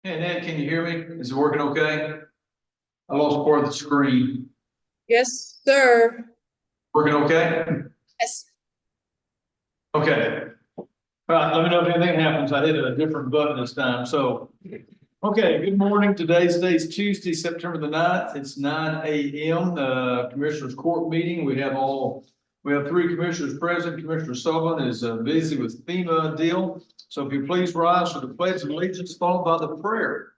Hey, Ned, can you hear me? Is it working okay? I lost part of the screen. Yes, sir. Working okay? Yes. Okay. All right, let me know if anything happens. I hit a different button this time, so. Okay, good morning. Today's day's Tuesday, September the 9th. It's 9 a.m. Commissioners Court meeting. We have three commissioners present. Commissioner Sullivan is busy with FEMA deal. So if you please rise for the pledge of allegiance followed by the prayer.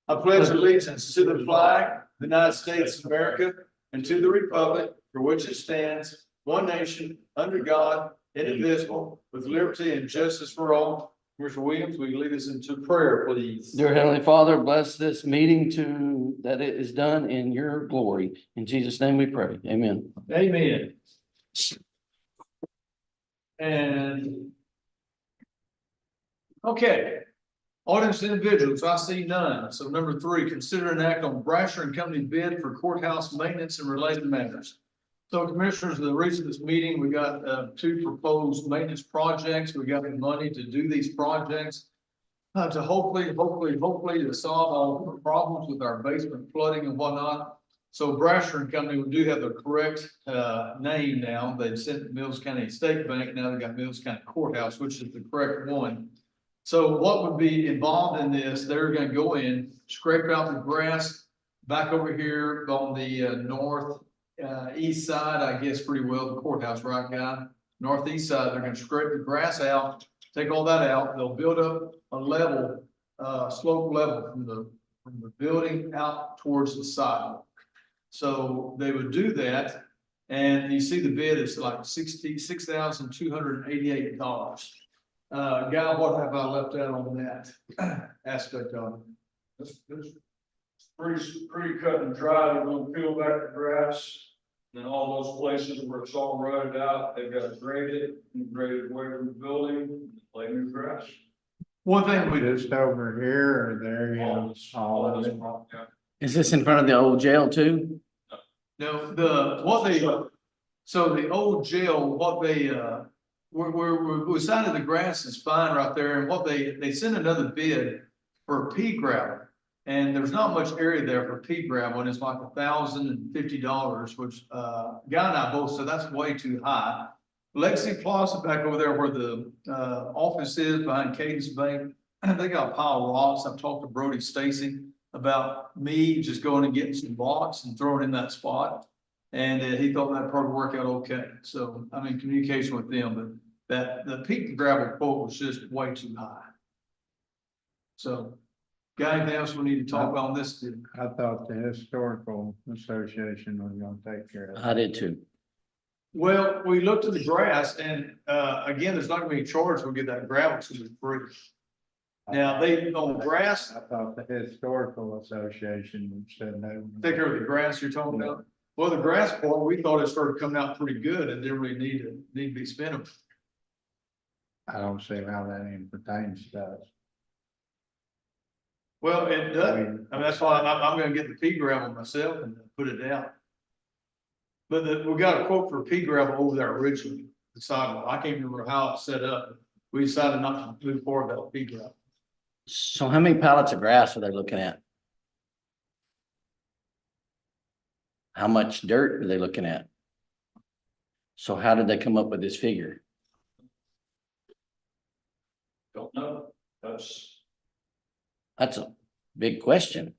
I pledge allegiance to the flag of the United States of America and to the republic for which it stands, one nation, under God, indivisible, with liberty and justice for all. Commissioner Williams, will you lead us into prayer, please? Dear Heavenly Father, bless this meeting that it is done in your glory. In Jesus' name we pray. Amen. Amen. And okay, audience individuals, I see none. So number 3, consider an act on Brasher and Company bid for courthouse maintenance and related matters. So commissioners, the reason this meeting, we got 2 proposed maintenance projects. We got the money to do these projects. To hopefully to solve all the problems with our basement flooding and whatnot. So Brasher and Company, we do have the correct name now. They've sent Mills County State Bank. Now they've got Mills County Courthouse, which is the correct one. So what would be involved in this? They're going to go in, scrape out the grass back over here on the north east side, I guess pretty well the courthouse, right, guy? Northeast side, they're going to scrape the grass out, take all that out. They'll build up a level, slope level from the building out towards the sidewalk. So they would do that, and you see the bid is like $66,288. Guy, what have I left out on that aspect of it? It's pretty cut and dry. They're gonna peel back the grass. And all those places where it's all rutted out, they've got to grade it and grade it away from the building, lay new grass. One thing we Just over here or there, you know, all of it. Yeah. Is this in front of the old jail too? know, so the old jail, what they, we decided the grass is fine right there, and what they sent another bid for pea gravel. And there's not much area there for pea gravel, and it's like $1,050, which, Guy and I both said that's way too high. Lexi Plaza back over there where the, office is behind Cadence Bank, they got a pile of rocks. I've talked to Brody Stacy about me just going and getting some rocks and throwing in that spot. And he thought that part would work out okay. So I'm in communication with them, but the peak gravel quote was just way too high. So, got anything else we need to talk about on this? I thought the historical association was gonna take care of it. I did too. Well, we looked at the grass and, again, there's not gonna be a charge. We'll get that gravel to the free. Now, they, on grass, I thought the historical association said no. take care of the grass you're talking about. Well, the grass part, we thought it started coming out pretty good and didn't really need to be spent. I don't see how that even pertains to us. Well, it does. I mean, that's why I'm gonna get the pea gravel myself and put it down. But we got a quote for pea gravel over there originally, the sidewalk. I can't remember how it's set up. We decided not to move forward with that pea gravel. So how many pallets of grass are they looking at? How much dirt are they looking at? So how did they come up with this figure? Don't know. That's That's a big question.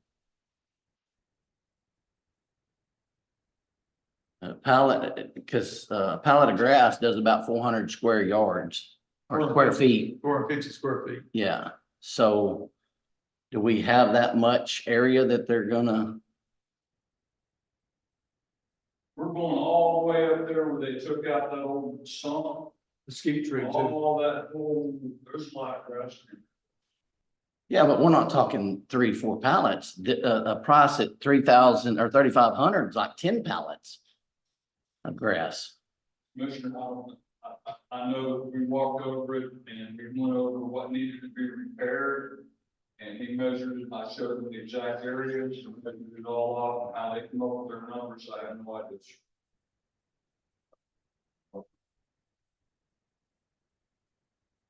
A pallet, because a pallet of grass does about 400 square yards or square feet. 450 square feet. Yeah, so do we have that much area that they're gonna? we're going all the way up there where they took out that old sump. The skeet tree too. All that whole, there's black grass. Yeah, but we're not talking 3-4 pallets. A price at 3,000 or 3,500 is like 10 pallets of grass. Commissioner, I know that we walked over it and we went over what needed to be repaired. And he measured it, I showed him the exact areas, and measured it all off, and how they come up with their numbers, I have no idea.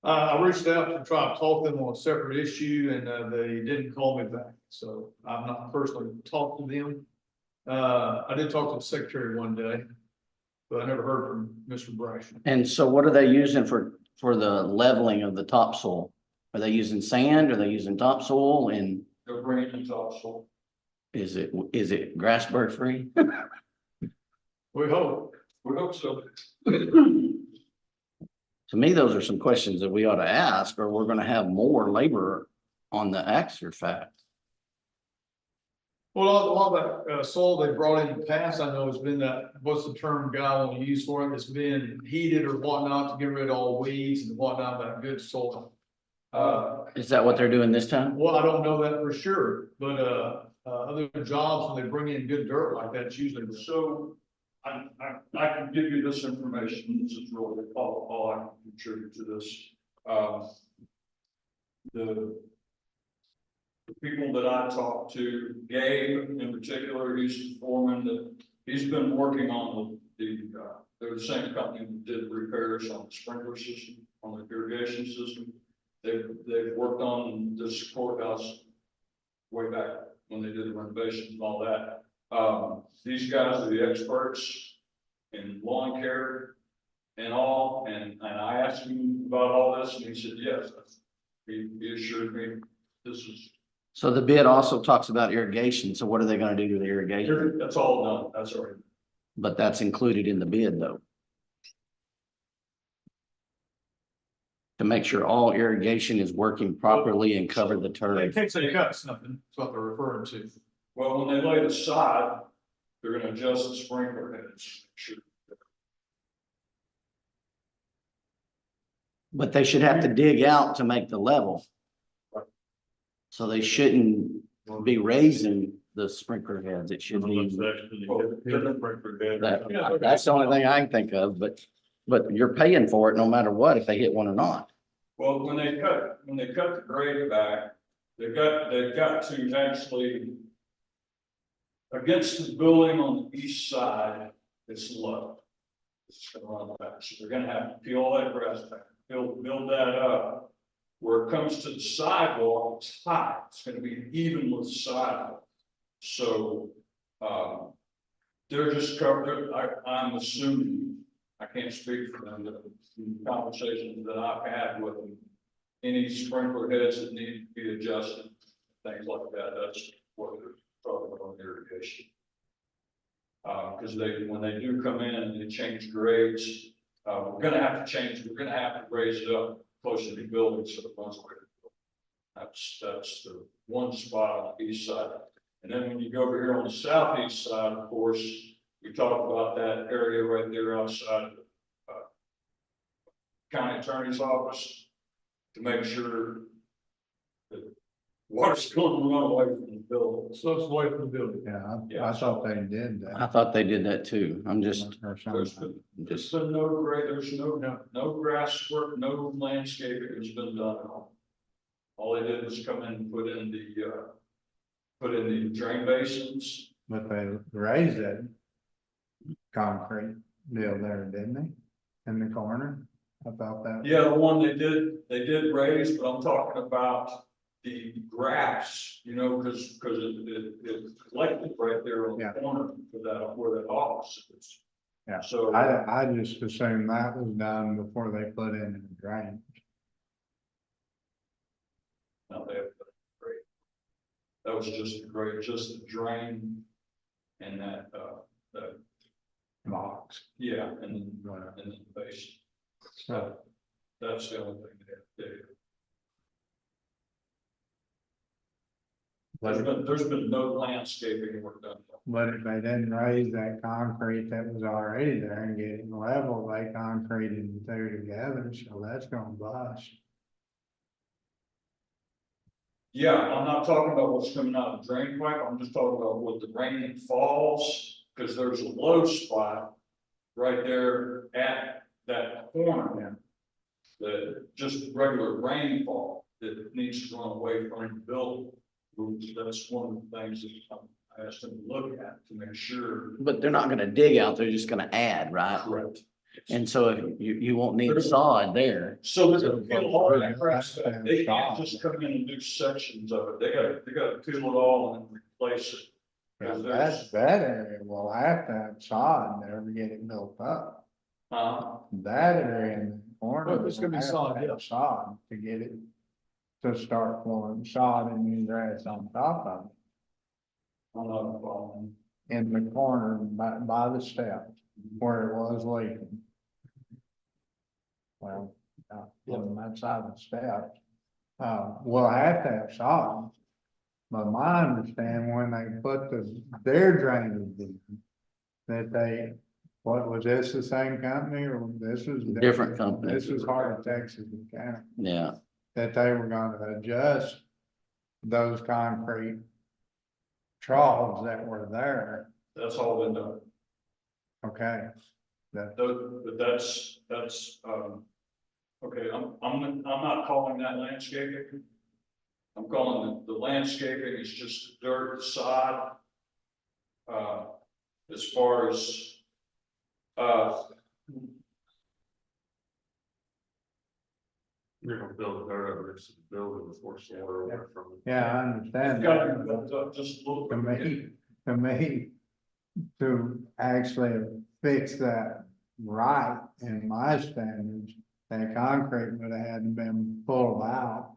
I reached out to try to talk to them on a separate issue and, they didn't call me back, so I've not personally talked to them. I did talk to the secretary one day, but I never heard from Mr. Brasher. And so what are they using for the leveling of the topsoil? Are they using sand? Are they using topsoil? And They're bringing in topsoil. is it grass bird free? We hope. We hope so. To me, those are some questions that we ought to ask, or we're gonna have more labor on the extra fact. Well, a lot of that, soil they brought in the past, I know has been that, what's the term guy want to use for it? It's been heated or whatnot to get rid of all weeds and whatnot, that good soil. Is that what they're doing this time? Well, I don't know that for sure, but, other jobs, when they bring in good dirt like that, it's usually. So I can give you this information. This is really all I can contribute to this. The people that I talked to, Gabe in particular, he's the foreman that he's been working on they're the same company that did repairs on the sprinkler system, on the irrigation system. They've worked on this courthouse way back when they did the renovations and all that. These guys are the experts in lawn care and all, and I asked him about all this, and he said, yes. He assured me this is. So the bid also talks about irrigation. So what are they gonna do to the irrigation? That's all done, that's already. But that's included in the bid though. To make sure all irrigation is working properly and cover the They turf. can't say cuts, nothing, that's what they're referring to. Well, when they lay the sod, they're gonna adjust the sprinkler heads. Sure. But they should have to dig out to make the level. So they shouldn't be raising the sprinkler heads. It should be that. That's the only thing I can think of, but you're paying for it no matter what, if they hit one or not. Well, when they cut the grade back, they've got to actually. Against the building on the east side, it's low. It's gonna run back, so they're gonna have to peel all that grass back, build that up. Where it comes to the sidewalk, it's high, it's gonna be even with the sidewalk. So, they're just covered, I'm assuming, I can't speak for them, but in conversations that I've had with them. Any sprinkler heads that need to be adjusted, things like that, that's what they're talking about on irrigation. Because when they do come in and they change grades, we're gonna have to raise it up closer to the building so it runs away. That's the one spot on the east side. And then when you go over here on the southeast side, of course, we talked about that area right there outside of the county attorney's office to make sure that water's going to run away from the building. So it's away from the building. Yeah, I thought they did I that. thought they did that too. I'm just, Or There's something. there's been no grade, there's no grass work, no landscaping has been done at all. All they did was come in and put in the drain basins. But they raised that concrete deal there, didn't they? In the corner? I thought that. Yeah, the one they did raise, but I'm talking about the grass, because it collected right there on the Yeah. corner where that office is. Yeah. So. I just assumed that was done before they put in the drain. No, they have great. That was just the drain and that, Box. yeah, and then the base. So, That's the only thing they have to do. There's been no landscaping work done. but if they didn't raise that concrete that was already there and get it level, they concreted the two together, so that's gonna bust. Yeah, I'm not talking about what's coming out of the drain pipe, I'm just talking about what the rain falls, because there's a low spot right there at that corner. That just regular rainfall that needs to run away from the building. That's one of the things that I asked them to look at to make sure. but they're not gonna dig out. They're just gonna add, right? Correct. And so you won't need sod there. So they're gonna peel all that crap stuff. They can't just come in and do sections of it. They gotta peel it all and replace it. Yeah, 'Cause that area will have to have sod there to get it built up. uh, That area in the corner. Well, it's gonna be will have to sod, have yeah. Sod to get it, to start flowing sod and new grass on top of it. I'm not following. In the corner by the steps where it was leaking. Well, on that side of the steps, we'll have to have sod. But my understanding, when they put their drainage in, that they, what was this, the same company, or this was? Different company. This was Heart of Texas County, Yeah, that they were gonna adjust those concrete troughs that were there, That's all been done. okay? That, But that's, okay, I'm not calling that landscaping. I'm calling the landscaping is just dirt, sod. As far as, You're gonna build a dirt over this building before water away from it. yeah, I understand it's gotta that. be built up just a little To bit. me, to actually fix that right in my standards, that concrete would have had to been pulled out.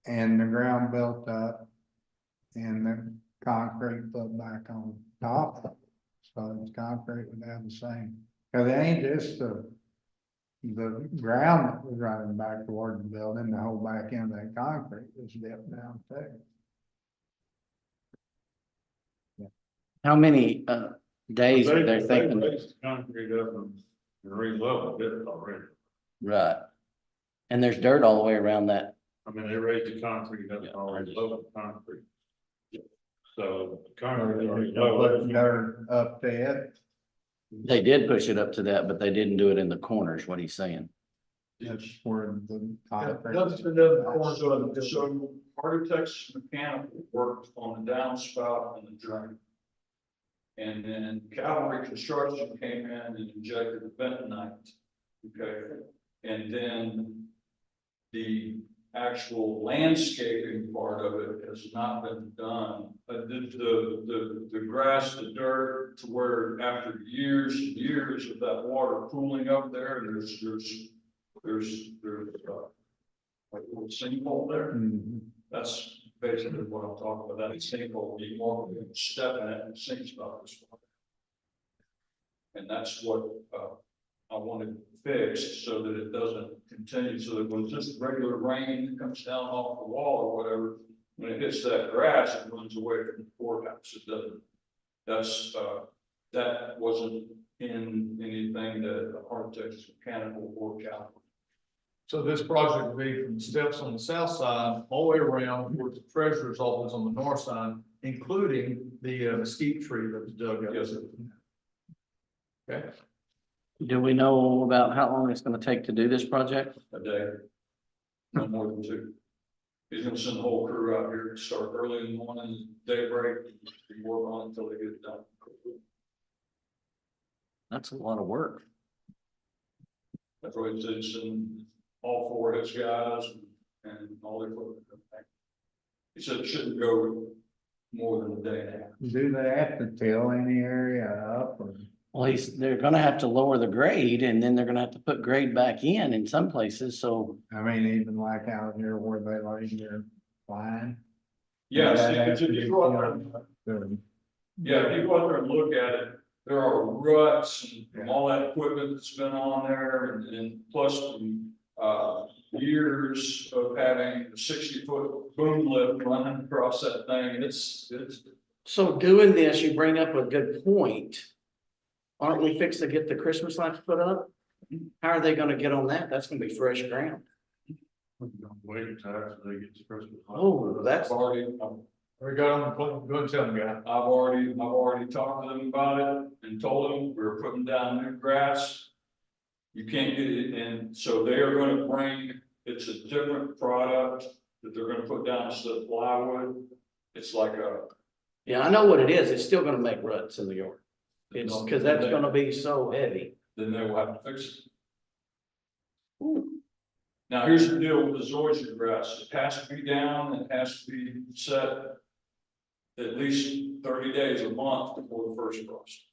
And the ground built up. And the concrete put back on top of it. So the concrete would have the same, cause it ain't just the ground that was running back toward the building, the whole back end of that concrete was dipped down too. how many days are they They thinking? raised the concrete up and re-leveled it already. Right. And there's dirt all the way around that. I mean, they raised the concrete up Yeah, and already I just- leveled the concrete. So the Or concrete they already just put leveled. dirt up there, They did push it up to that, but they didn't do it in the corners, what he's saying. that's where the concrete. Nothing's been done in the corner, So Architects Mechanical worked on the downspout and the drain. And then Cavalry Construction came in and injected the bentonite. Okay, and then the actual landscaping part of it has not been done. The grass, the dirt, to where after years and years of that water pooling up there, there's like a little sinkhole there. Mhm. That's basically what I'm talking about. That sinkhole, you walk in, step in it, and it sinks about this far. And that's what, I wanted fixed so that it doesn't continue, so that when just regular rain that comes down off the wall or whatever, when it hits that grass, it runs away from the courthouse. It doesn't, that wasn't in anything that the Architects Mechanical or Capital. So this project will be from the steps on the south side, all the way around towards the treasurer's office on the north side, including the mesquite tree that was dug up. Yes, sir. Okay, Do we know about how long it's gonna take to do this project? A day, no more than two. He's gonna send the whole crew out here, start early in the morning, daybreak, and work on it until they get it done. That's a lot of work. That's what he said, send all four of his guys and all their equipment. He said it shouldn't go more than a day and a half. Do they have to till any area up or? Well, they're gonna have to lower the grade and then they're gonna have to put grade back in some places, so. I mean, even like out here where they lay their line. Yeah, Does that see, have if to you be go out there, filled? yeah, if you go out there and look at it, there are ruts and from all that equipment that's been on there and plus from, years of having a 60-foot boom lift running across that thing, and it's. So doing this, you bring up a good point. Aren't we fixed to get the Christmas lights put up? How are they gonna get on that? That's gonna be fresh ground. Wait until after they get to Christmas. Oh, that's, I've already, we got on the phone, go and tell them, guy. I've already talked to them about it and told them we're putting down new grass. You can't get it, and so they are gonna bring, it's a different product that they're gonna put down instead of plywood. It's like a. yeah, I know what it is. It's still gonna make ruts in the yard. It's, cause that's gonna be so heavy. then they will have to fix it. Now, here's the deal with the zoysia grass, it has to be down, it has to be set at least 30 days, a month before the first frost.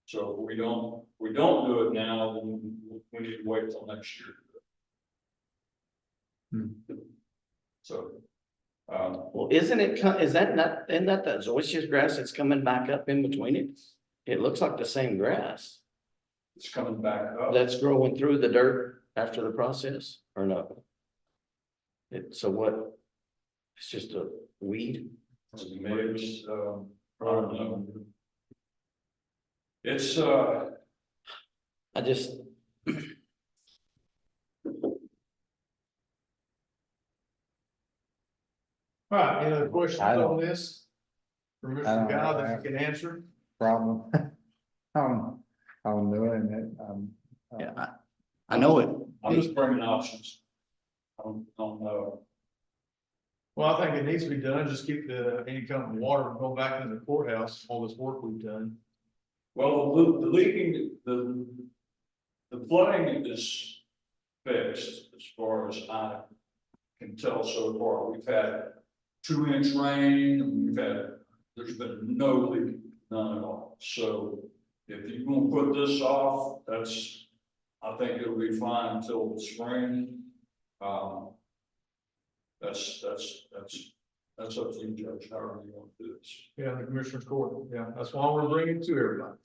So if we don't do it now, then we need to wait till next year. So, Well, isn't that the zoysius grass that's coming back up in between it? It looks like the same grass it's coming back up. that's growing through the dirt after the process, or no? So what? It's just a weed? Maybe it's, I don't know. It's, I just, All right, any other questions I don't- on this? For I Mr. don't Guy know. that you can answer? Problem. I'm doing it, yeah, I know it. I'm just bringing options. I don't know. Well, I think it needs to be done, just keep any kind of water from going back into the courthouse, all this work we've done. Well, the leaking, the flooding is fixed as far as I can tell so far. We've had 2-inch rain, and there's been no leak, none at all. So if you're gonna put this off, I think it'll be fine until the spring. That's up to you, Judge, however you want to do this. Yeah, the commissioner's court, yeah, that's why we're bringing it to everybody.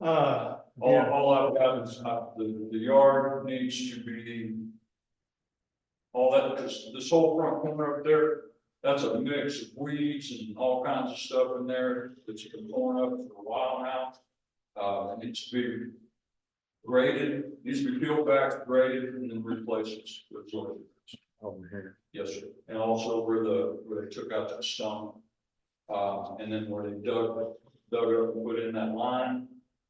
Yeah, All I've got is, the yard needs to be. All that, because this whole front corner up there, that's a mix of weeds and all kinds of stuff in there that's been torn up for a while now. It needs to be graded, needs to be peeled back, graded, and then replaced with soil. over here. Yes, sir. And also where they took out that stump, and then where they dug up and put in that line.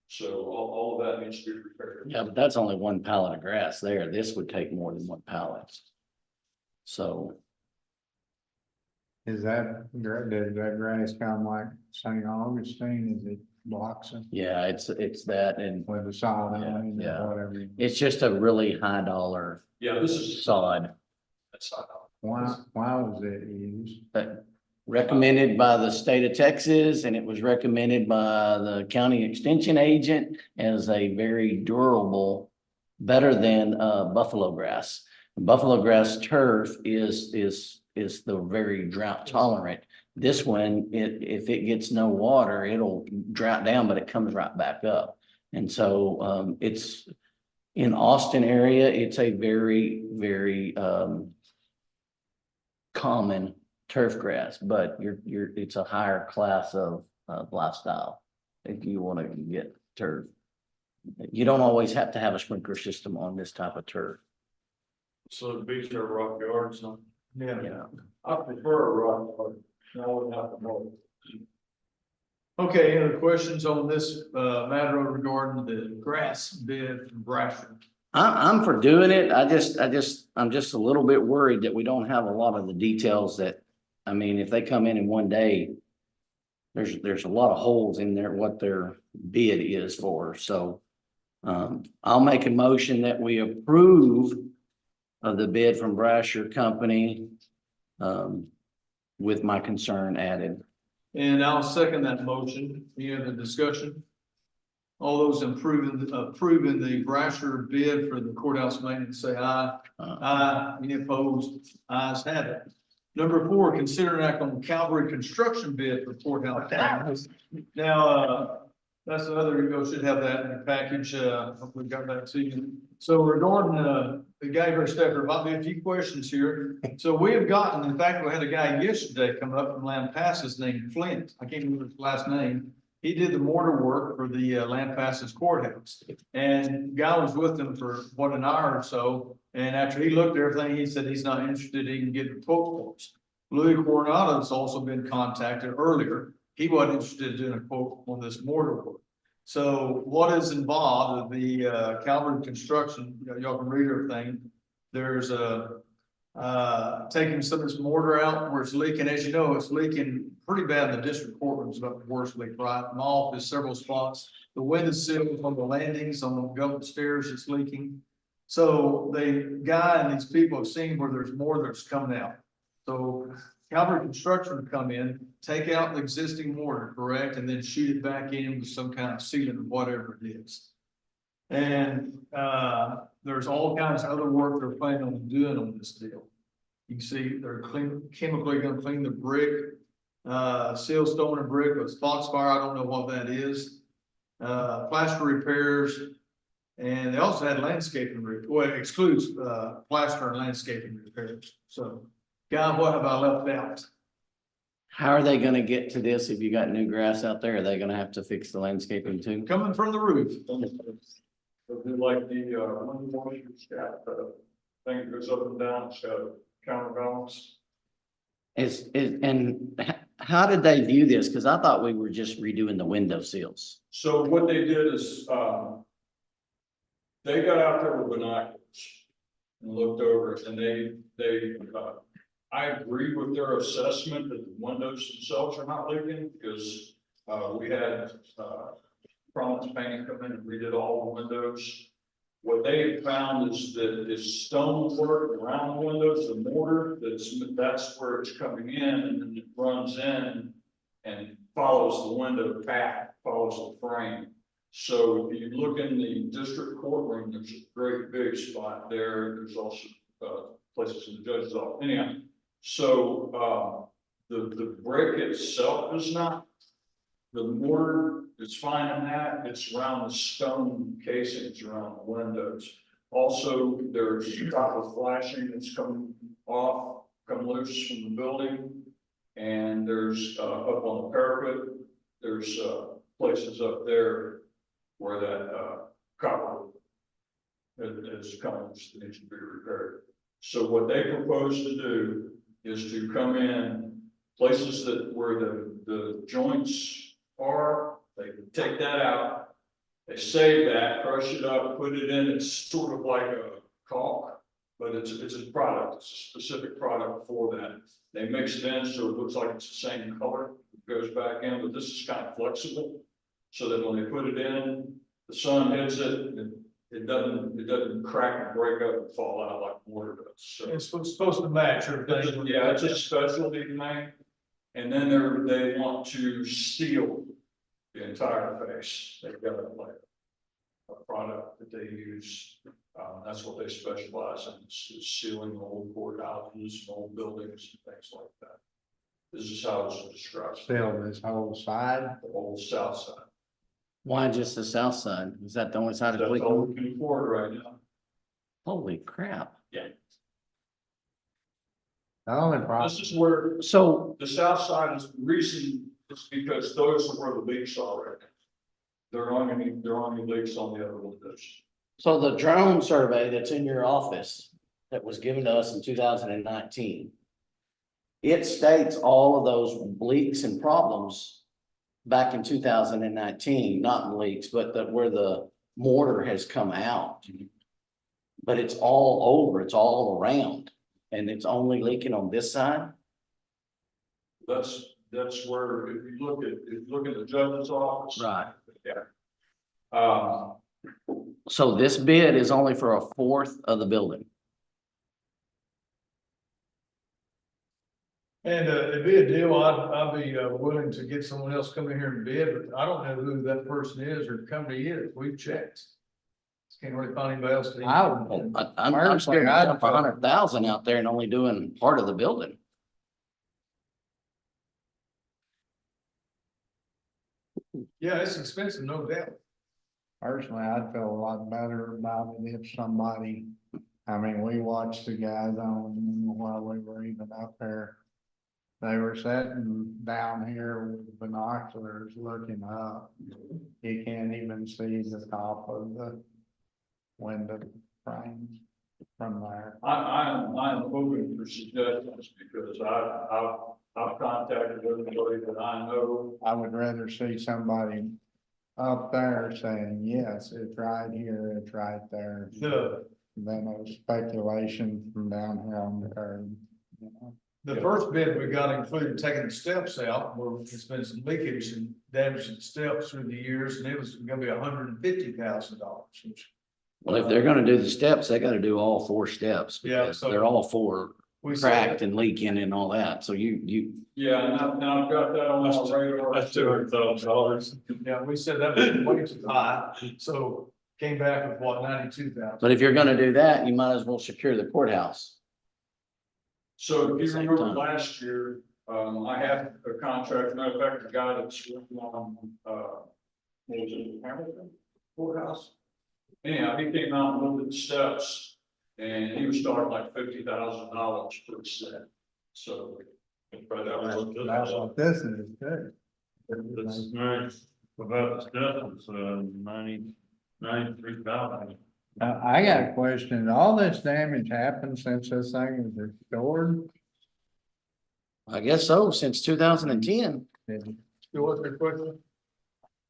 So all of that needs to be repaired. Yeah, but that's only one pallet of grass there. This would take more than one pallet. So, Does that grass come like St. Augustine, is it blocks it yeah, it's that, and with the sod on it Yeah. or whatever? it's just a really high dollar Yeah, this is. sod. That's not how. Why was it used? Recommended by the state of Texas, and it was recommended by the county extension agent as a very durable, better than buffalo grass. Buffalo grass turf is the very drought tolerant. This one, if it gets no water, it'll drought down, but it comes right back up. And so it's in Austin area, it's a very, very common turf grass, but it's a higher class of lifestyle if you want to get turf. You don't always have to have a sprinkler system on this type of turf, So the beach are rock yards, so yeah. you know. I prefer a rock yard. I wouldn't have to mow. Okay, any other questions on this matter regarding the grass bed from Brasher? I'm for doing it. I'm just a little bit worried that we don't have a lot of the details that, I mean, if they come in one day, there's a lot of holes in there, what their bid is for. So I'll make a motion that we approve of the bid from Brasher Company with my concern added. And I'll second that motion. Any other discussion? All those approving the Brasher bid for the courthouse maintenance, say aye. Aye. Any opposed? Ayes have it. Number 4, consider an act on Calvary construction bid for courthouse maintenance. Now, that's the other, you should have that in your package. Hopefully got that to you. So regarding the guy here, Stecker, might be a few questions here. So we have gotten, in fact, we had a guy yesterday come up from Lampasas named Flint. I can't remember his last name. He did the mortar work for the Lampasas courthouse. And the guy was with them for an hour or so. And after he looked at everything, he said he's not interested in getting a quote for us. Louis Coronado's also been contacted earlier. He wasn't interested in doing a quote on this mortar work. So what is involved with the Calvary construction, y'all can read everything. There's taking some of this mortar out where it's leaking. As you know, it's leaking pretty bad in the district courtrooms up at Worst Lake, right? My office, several spots. The window sill on the landings on the government stairs is leaking. So the guy and these people have seen where there's more that's coming out. So Calvary Construction would come in, take out the existing mortar, correct, and then shoot it back in with some kind of sealant or whatever it is. And, there's all kinds of other work they're planning on doing on this deal. You can see they're chemically gonna clean the brick, seal stone and brick with Foxfire, I don't know what that is. Plaster repairs, and they also had landscaping, well, it excludes, plaster and landscaping repairs. So, Guy, what have I left out? How are they gonna get to this if you got new grass out there? Are they gonna have to fix the landscaping too? Coming from the roof. So do like the, one washer's got, thing that goes up and down, it's got a counterbalance. How did they view this? Cause I thought we were just redoing the window seals. So what they did is, they got out there with binoculars and looked over it, and I agree with their assessment that the windows themselves are not leaking, because, we had, Promise Painting come in and redid all the windows. What they found is that it's stonework around the windows, the mortar, that's where it's coming in, and then it runs in and follows the window back, follows the frame. So if you look in the district courtroom, there's a great big spot there. There's also, places in the judge's office. Anyhow, so, the brick itself is not, the mortar is fine in that, it's around the stone casings around the windows. Also, there's copper flashing that's come loose from the building. And there's, up on the parapet, there's, places up there where that, copper is coming, that needs to be repaired. So what they propose to do is to come in places where the joints are, they take that out, they save that, crush it up, put it in, it's sort of like a caulk, but it's a product, it's a specific product for that. They mix it in so it looks like it's the same color, it goes back in, but this is kind of flexible, so that when they put it in, the sun hits it, it doesn't crack and break up and fall out like mortar does. So It's supposed to match everything. yeah, it's a specialty thing. And then they want to seal the entire face. They've got a product that they use. That's what they specialize in, is sealing old courthouses, old buildings and things like that. This is how it's described. Still this whole side. The whole south side. Why just the south side? Is that the only side of That's all Cleveland? we can afford right now. Holy crap. The only problem, This is where So, the south side is, the reason is because those are where the leaks are right now. There aren't any leaks on the other windows. so the drone survey that's in your office that was given to us in 2019. It states all of those leaks and problems back in 2019, not in leaks, but where the mortar has come out. But it's all over, it's all around, and it's only leaking on this side? That's where, if you look at the judge's office. Right. Yeah. So this bid is only for a fourth of the building. And, it'd be a deal, I'd be, willing to get someone else come in here and bid, but I don't know who that person is or company is, we've checked. Can't really find anybody else. to- I would, I'm scared to dump 100,000 out there and only doing part of the building. Yeah, it's expensive, no doubt. personally, I'd feel a lot better about it if somebody, I mean, we watched the guys on while we were even up there. They were sitting down here with binoculars looking up. You can't even see the top of the window frames from there. I'm open for suggestions because I've contacted everybody that I know. I would rather see somebody up there saying, yes, it's right here, it's right there. The, Than a speculation from down here on the curb, you know? The first bid we got included taking the steps out, where there's been some leakage and damage to the steps through the years, and it was gonna be $150,000. Well, if they're gonna do the steps, they gotta do all four steps. Yeah, Because so- they're all four We cracked said, and leaking and all that. So you, Yeah, and I've got that on my radar. That's $200,000. yeah, we said that was way too high, so came back with what, 92,000? but if you're gonna do that, you might as well secure the courthouse. So if you Same remember time. last year, I had a contract, matter of fact, the guy that's working on, what was it, Hamilton Courthouse? Anyhow, he came out and looked at the steps, and he was starting like $50,000 per set, so. But that was That's what this is, good. This is nice. Without the step, it's 93,000. I got a question. All this damage happened since this thing was restored? I guess so, since 2010. What's your question?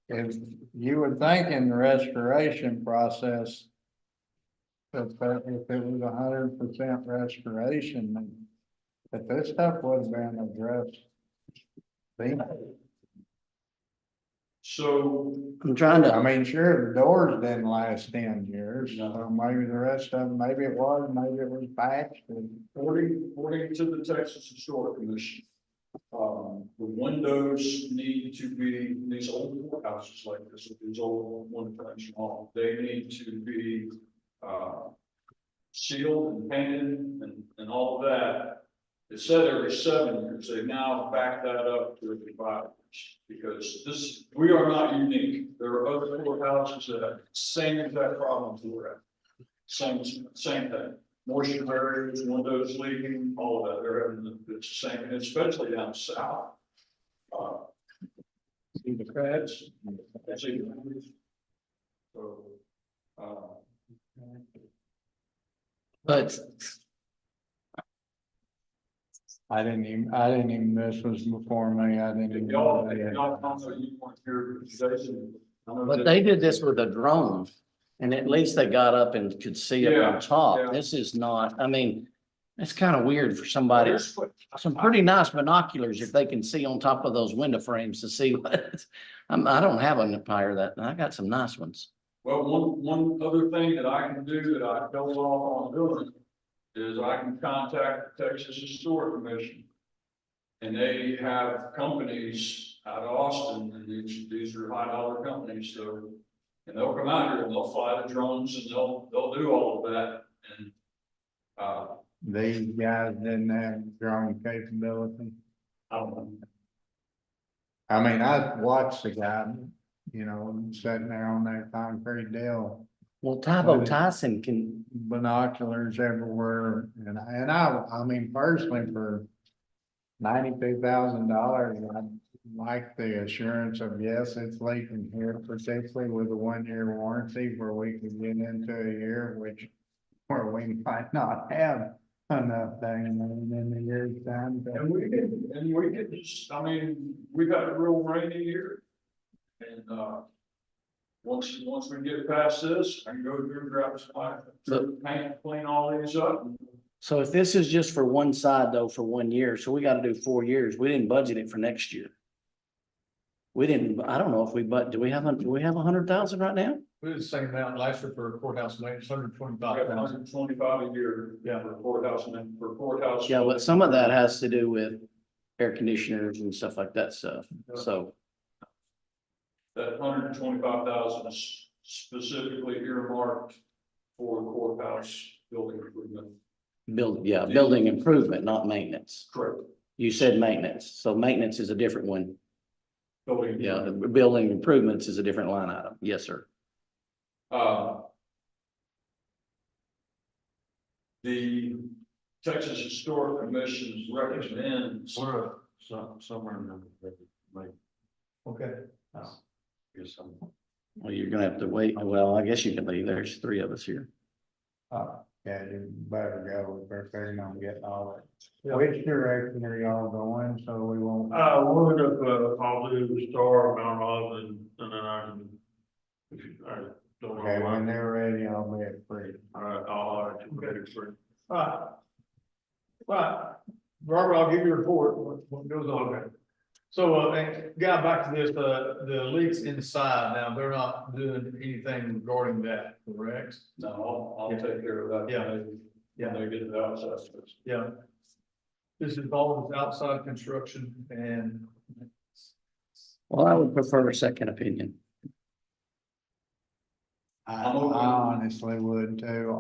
If you would think in the restoration process. If it was 100% restoration, then. But this stuff wasn't been addressed. Then, So, I'm trying I to, mean, sure, the doors didn't last 10 years, so maybe the rest of them, maybe it was, maybe it was patched. according to the Texas Historic Commission, the windows need to be, these old courthouses like this, these old one French hall, they need to be, sealed and painted and all of that. It said every 7 years, they've now backed that up to every 5 years, because we are not unique. There are other courthouses that have the same exact problems we're at. Same thing, moisture barriers, windows leaking, all of that, they're having the same, and especially down south. See the cracks, see the windows. So, but I didn't even, this was before me, I didn't even. y'all, know that. y'all, also you weren't here, Jason. I know But that- they did this with a drone, and at least they got up and could see up Yeah, on top. yeah. This is not, I mean, it's kind of weird for somebody, Here's what- some pretty nice binoculars if they can see on top of those window frames to see what. I don't have an Empire that, I got some nice ones. Well, one other thing that I can do that I held off on doing is I can contact the Texas Historic Commission. And they have companies out of Austin, and these are high dollar companies, so. And they'll come out here and they'll fly the drones and they'll do all of that and, These guys didn't have drone capability. I don't know. I mean, I watched the guy, sitting there on that concrete deal, Well, Tybo Tyson can, binoculars everywhere, and I mean, personally, for $92,000, I'd like the assurance of, yes, it's leaking here, particularly with a 1-year warranty where we could get into a year, where we might not have enough dang in the year's time. And we can just, I mean, we got a real rainy year. And, once we get past this, I can go here and grab some, paint, clean all these up. And so if this is just for one side though, for 1 year, so we gotta do 4 years. We didn't budget it for next year. We didn't, I don't know if do we have 100,000 right now? We did the same amount last year for courthouse maintenance, I got 125,000. 125 a year. Yeah. For courthouse. Yeah, but some of that has to do with air conditioners and stuff like that stuff, so. That 125,000 is specifically earmarked for courthouse building improvement. Building improvement, not maintenance. Correct. You said maintenance, so maintenance is a different one. Building. Yeah, the building improvements is a different line item. Yes, sir. The Texas Historic Commission recommends. We're somewhere in the, like, Okay. guess I'm. Well, you're gonna have to wait. Well, I guess you can leave. There's 3 of us here. Yeah, you better go, if they're gonna get all that. Which direction are y'all going, so we won't? We're gonna, I'll do the Star, Mount Olive, and then I can. I don't know. Okay, when they're ready, I'll be at free. All right, I'll, get it for. Right. Robert, I'll give you a report, what goes on there. So, guy, back to this, the leaks inside, now, they're not doing anything regarding that, correct? No, I'll take care of that. Yeah. When they get the outside. Yeah. This involves outside construction and, Well, I would prefer a second opinion. I I'm open. honestly would too,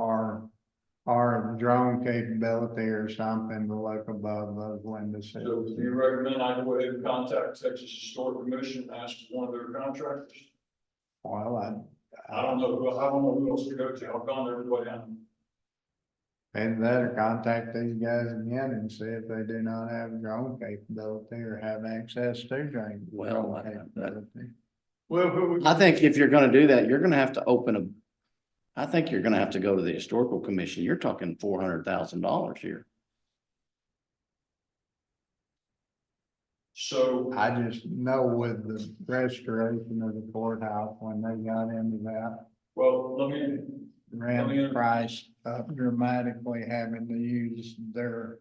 our drone capability or something to look above those window So sills. do you recommend I go ahead and contact Texas Historic Commission, and ask one of their contractors? Well, I don't know who else to go to. I've gone everybody down. and better contact these guys again and see if they do not have drone capability or have access to drone. Well, drone that- capability. well, I think if you're gonna do that, you're gonna have to I think you're gonna have to go to the historical commission. You're talking $400,000 here. So I just know with the restoration of the courthouse, when they got into that, well, let me, ran the price up dramatically, having to use their,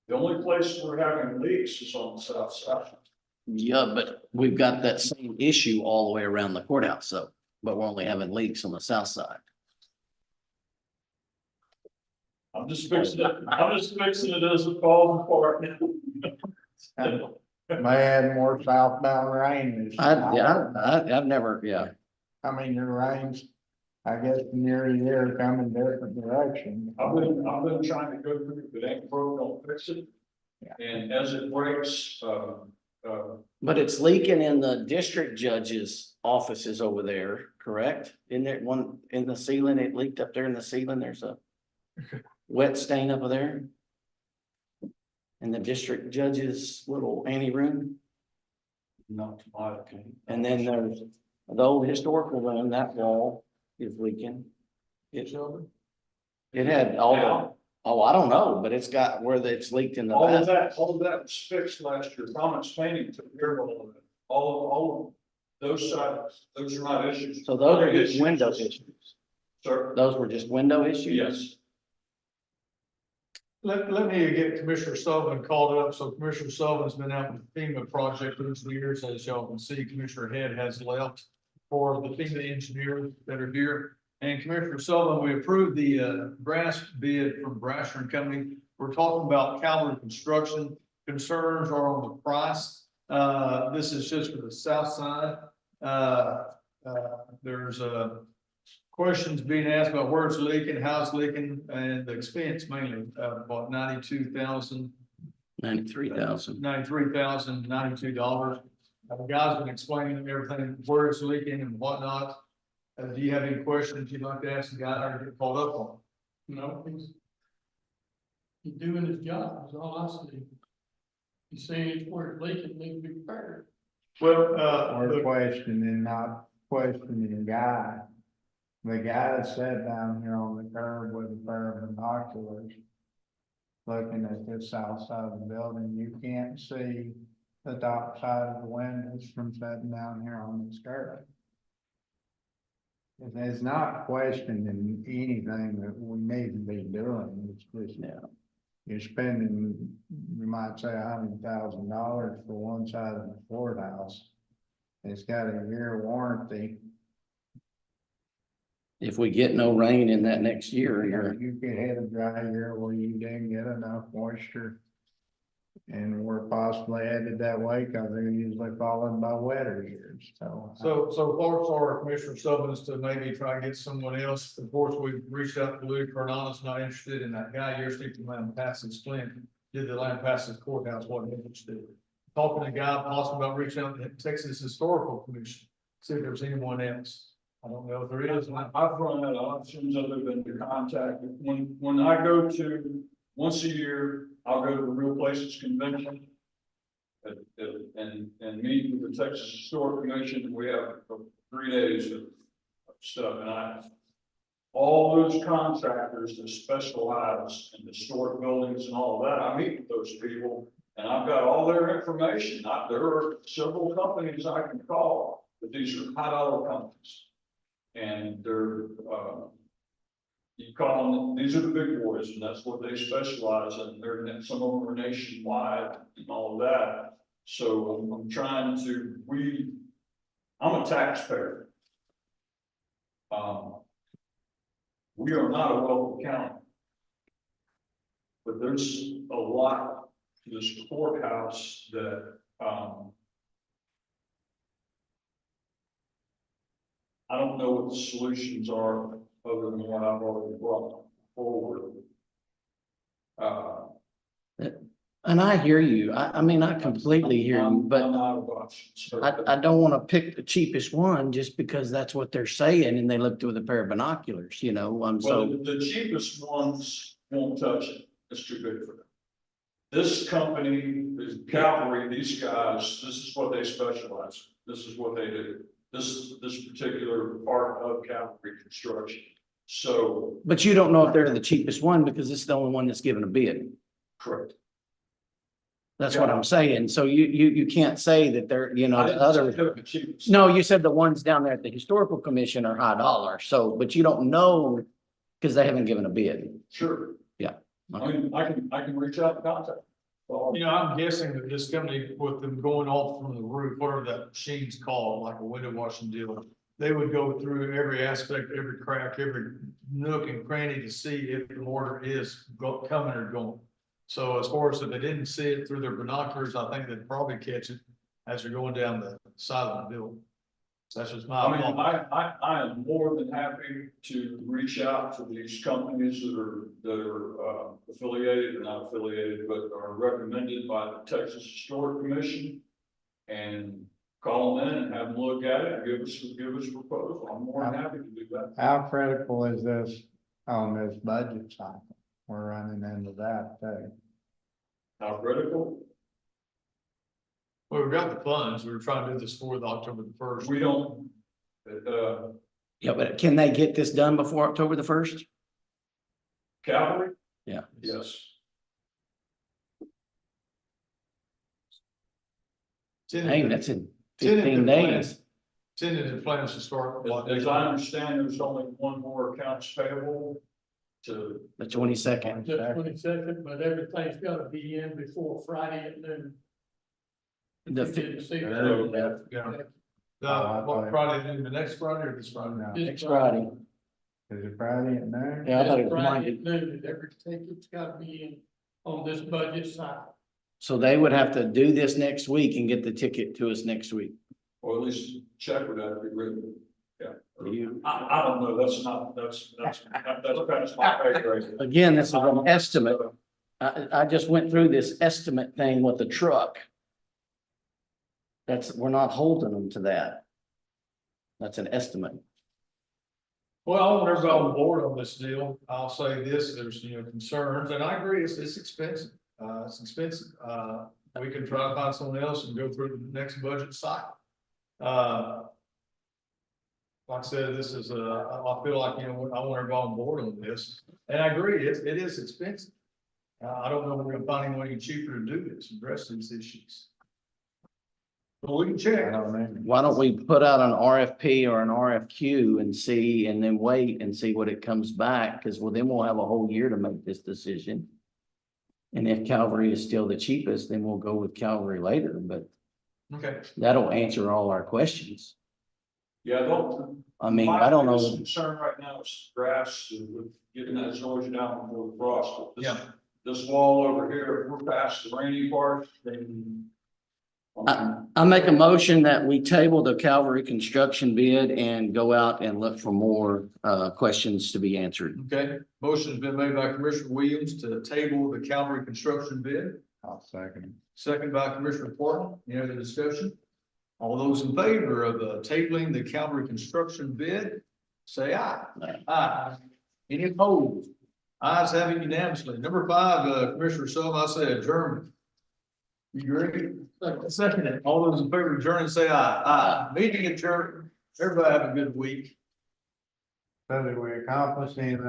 the only place we're having leaks is on the south side. Yeah, but we've got that same issue all the way around the courthouse, so, but we're only having leaks on the south side. I'm just fixing it as it falls apart. may had more southbound rain this. I've never, yeah. I mean, your rains, I guess, near the year coming different direction. I've been trying to go through, if it ain't broke, don't fix it. And as it breaks, But it's leaking in the district judge's offices over there, correct? Isn't there one in the ceiling? It leaked up there in the ceiling. There's a wet stain over there. In the district judge's little anteroom. not to my opinion. And then there's the old historical room, that wall is leaking. It had all the, oh, I don't know, but it's got where it's leaked in the All of bath. that was fixed last year. Thomas Painting took care of all of it. All of those sides, those are not issues. So those are Other just window issues. Sir, Those were just window issues? yes. let me get Commissioner Sullivan called up. So Commissioner Sullivan's been out with the FEMA project these years. As y'all can see, Commissioner Head has left for the FEMA engineers that are here. And Commissioner Sullivan, we approved the brass bid from Brasher and Company. We're talking about Calvary Construction. Concerns are on the price. This is just for the south side. There's questions being asked about where it's leaking, how it's leaking, and the expense mainly, about $92,000. $93,092. The guy's been explaining everything, where it's leaking and whatnot. Do you have any questions you'd like to ask the guy or get called up on? No, he's doing his job, is all I see. He's saying it's where it's leaking, needs to be repaired. Well, We're questioning, not questioning the guy. The guy sat down here on the curb with a pair of binoculars. Looking at the south side of the building, you can't see the top side of the windows from sitting down here on this curb. It's not questioning anything that we need to be doing, it's just. Yeah. You're spending, you might say $100,000 for one side of the courthouse. It's got a year warranty. If we get no rain in that next year, You could hit a dry year where you didn't get enough moisture. And we're possibly headed that way because they're usually followed by wetter years, so. so thoughts are Commissioner Sullivan is to maybe try to get someone else. Of course, we've reached out to Louis Fernandez, not interested in that guy. You're speaking to Lampasas Flint, did the Lampasas courthouse, wasn't interested. Talking to a guy possibly about reaching out to Texas Historical Commission, see if there's anyone else. I don't know if there is. I've run out of options other than to contact. When I go to, once a year, I'll go to the Real Places Convention. And meet with the Texas Historic Commission. We have 3 days of stuff, and all those contractors that specialize in historic buildings and all of that, I meet with those people. And I've got all their information. There are several companies I can call, but these are high dollar companies. And they're, calling, these are the big boys, and that's what they specialize in, some of them are nationwide and all of that. So I'm trying to, I'm a taxpayer. We are not a wealthy county. But there's a lot to this courthouse that, I don't know what the solutions are other than what I've already brought forward. And I hear you. I mean, I completely hear you, I'm but out of options. So I don't want to pick the cheapest one just because that's what they're saying and they looked with a pair of binoculars, you know, Well, so. the cheapest ones won't touch it. It's too good for them. This company, is Calvary, these guys, this is what they specialize. This is what they do. This particular part of Calvary construction. So, But you don't know if they're the cheapest one because it's the only one that's given a bid. correct. That's what I'm saying. So you can't say that they're, you know, I the didn't say other. they're the cheapest. No, you said the ones down there at the historical commission are high dollar. So, but you don't know because they haven't given a bid. Sure. Yeah. I mean, I can reach out and contact. Well, You know, I'm guessing that this company, with them going off from the roof, whatever that machine's called, like a window washing deal, they would go through every aspect, every crack, every nook and cranny to see if the mortar is coming or going. So as far as if they didn't see it through their binoculars, I think they'd probably catch it as they're going down the side of the building. That's just my. I mean, I am more than happy to reach out to these companies that are affiliated or not affiliated, but are recommended by the Texas Historic Commission. And call them in and have them look at it and give us proposal. I'm more than happy to do that. How critical is this on this budget cycle? We're running into that too. How critical? Well, we've got the funds. We were trying to do this for the October the 1st. We don't, Yeah, but can they get this done before October the 1st? Calvary? Yeah. Yes. Hey, that's in Tentative 15 plan. days. Tentative plans to start. As I understand, there's only one more accounts payable to, The 22nd. The 22nd, but everything's gotta be in before Friday at noon. The You fi- didn't see Oh, that. Yeah. What Friday, the next Friday or this Friday? No, This Next Friday. is it Friday at noon? Yeah, I thought it was Friday Monday. at noon, every ticket's gotta be in on this budget side. So they would have to do this next week and get the ticket to us next week. or at least check with that, be written. Yeah. You- I don't know, that's my pay grade. Again, this is an estimate. I just went through this estimate thing with the truck. We're not holding them to that. That's an estimate. Well, I want everybody on board on this deal. I'll say this, there's, concerns, and I agree, it's expensive. It's expensive. We can try to find someone else and go through the next budget cycle. Like I said, this is, I feel like, I want everybody on board on this. And I agree, it is expensive. I don't know if we're gonna find any way cheaper to do this, address these issues. But we can I check. don't know. Why don't we put out an RFP or an RFQ and see, and then wait and see what it comes back? Because then we'll have a whole year to make this decision. And if Calvary is still the cheapest, then we'll go with Calvary later, but Okay. that'll answer all our questions. Yeah, don't. I mean, I don't My biggest know. concern right now is grass, with getting that Georgia down before the frost. But this- Yeah. This wall over here, if we're past the rainy part, then. I make a motion that we table the Calvary construction bid and go out and look for more questions to be answered. Okay, motion's been made by Commissioner Williams to table the Calvary construction bid, I'll second. second by Commissioner Portland. Any other discussion? All those in favor of tabling the Calvary construction bid, say aye. Aye. Aye. Any opposed? Ayes have it unanimously. Number 5, Commissioner Sullivan, I say adjournment. You agree? Second it. All those in favor of adjourning, say aye. Aye. Meeting adjourned. Everybody have a good week. So did we accomplish anything?